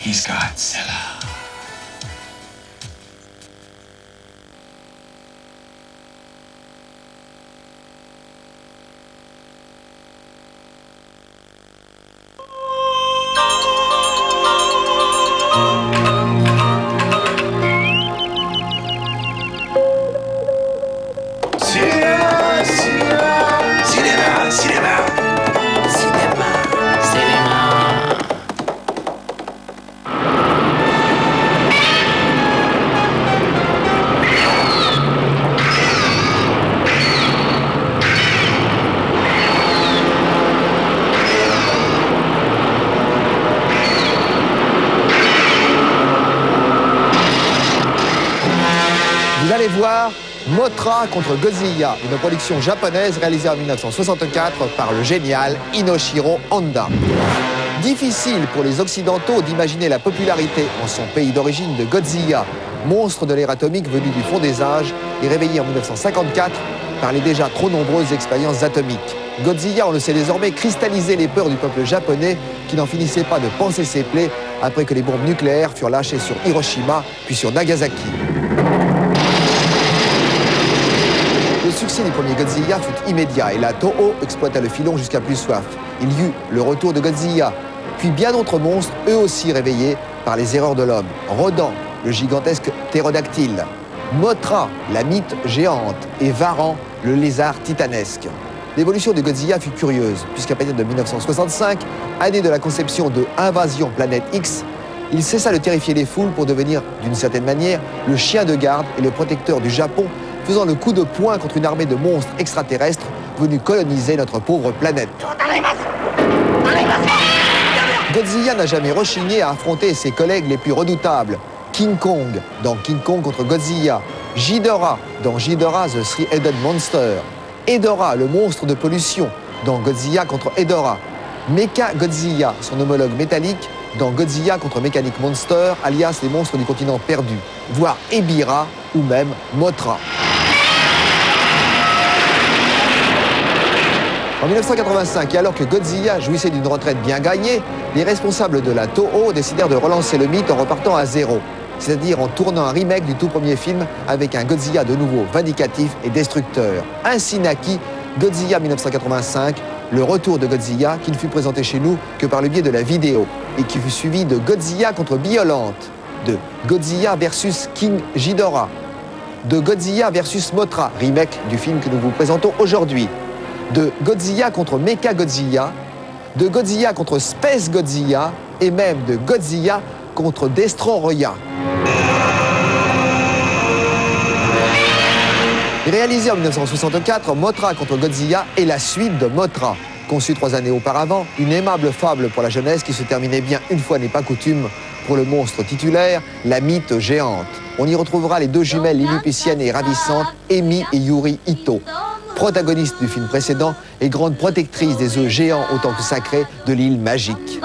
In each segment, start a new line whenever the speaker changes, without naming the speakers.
He's Godzilla.
Vous allez voir Mothra contre Godzilla, une production japonaise réalisée en 1964 par le génial Inoshiro Honda. Difficile pour les Occidentaux d'imaginer la popularité en son pays d'origine de Godzilla, monstre de l'ère atomique venu du fond des âges et réveillé en 1954 par les déjà trop nombreuses expériences atomiques. Godzilla, on le sait désormais, cristallisait les peurs du peuple japonais qui n'en finissait pas de panser ses plaies après que les bombes nucléaires furent lâchées sur Hiroshima puis sur Nagasaki. Le succès du premier Godzilla fut immédiat et la Toho exploita le filon jusqu'à plus soif. Il y eut le retour de Godzilla, puis bien d'autres monstres, eux aussi réveillés par les erreurs de l'homme. Rodan, le gigantesque ptérodactyle, Mothra, la mythe géante, et Varan, le lézard titanesque. L'évolution de Godzilla fut curieuse, puisqu'à partir de 1965, année de la conception de Invasion Planète X, il cessa de terrifier les foules pour devenir, d'une certaine manière, le chien de garde et le protecteur du Japon, faisant le coup de poing contre une armée de monstres extraterrestres venus coloniser notre pauvre planète. Godzilla n'a jamais rechigné à affronter ses collègues les plus redoutables. King Kong dans King Kong contre Godzilla, Ghidorah dans Ghidorah the Three-Headed Monster, Hedorah, le monstre de pollution dans Godzilla contre Hedorah, Mecha Godzilla, son homologue métallique, dans Godzilla contre Mechanic Monster, alias les monstres du continent perdu, voire Ebirah ou même Mothra. En 1985, et alors que Godzilla jouissait d'une retraite bien gagnée, les responsables de la Toho décidèrent de relancer le mythe en repartant à zéro, c'est-à-dire en tournant un remake du tout premier film avec un Godzilla de nouveau vindicatif et destructeur. Ainsi naquit Godzilla 1985, le retour de Godzilla qui ne fut présenté chez nous que par le biais de la vidéo et qui fut suivi de Godzilla contre Biolante, de Godzilla versus King Ghidorah, de Godzilla versus Mothra, remake du film que nous vous présentons aujourd'hui, de Godzilla contre Mecha Godzilla, de Godzilla contre Space Godzilla et même de Godzilla contre Destoroyah. Réalisé en 1964, Mothra contre Godzilla est la suite de Mothra. Conçue 3 années auparavant, une aimable fable pour la jeunesse qui se terminait bien une fois n'est pas coutume pour le monstre titulaire, la mythe géante. On y retrouvera les deux jumelles lilliputiennes et ravissantes, Emi et Yuri Ito, protagonistes du film précédent et grande protectrice des œufs géants autant que sacrés de l'île magique.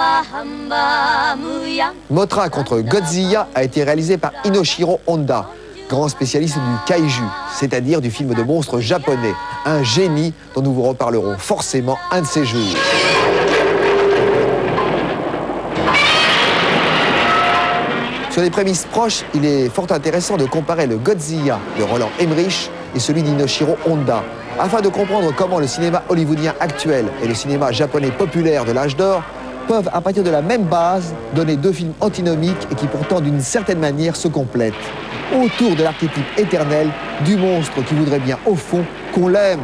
Mothra contre Godzilla a été réalisé par Inoshiro Honda, grand spécialiste du kaiju, c'est-à-dire du film de monstres japonais. Un génie dont nous vous reparlerons forcément un de ces jours. Sur des prémices proches, il est fort intéressant de comparer le Godzilla de Roland Emmerich et celui d'Inoshiro Honda, afin de comprendre comment le cinéma hollywoodien actuel et le cinéma japonais populaire de l'âge d'or peuvent, à partir de la même base, donner deux films antinomiques et qui pourtant, d'une certaine manière, se complètent, autour de l'archétype éternel du monstre qui voudrait bien, au fond, qu'on l'aime.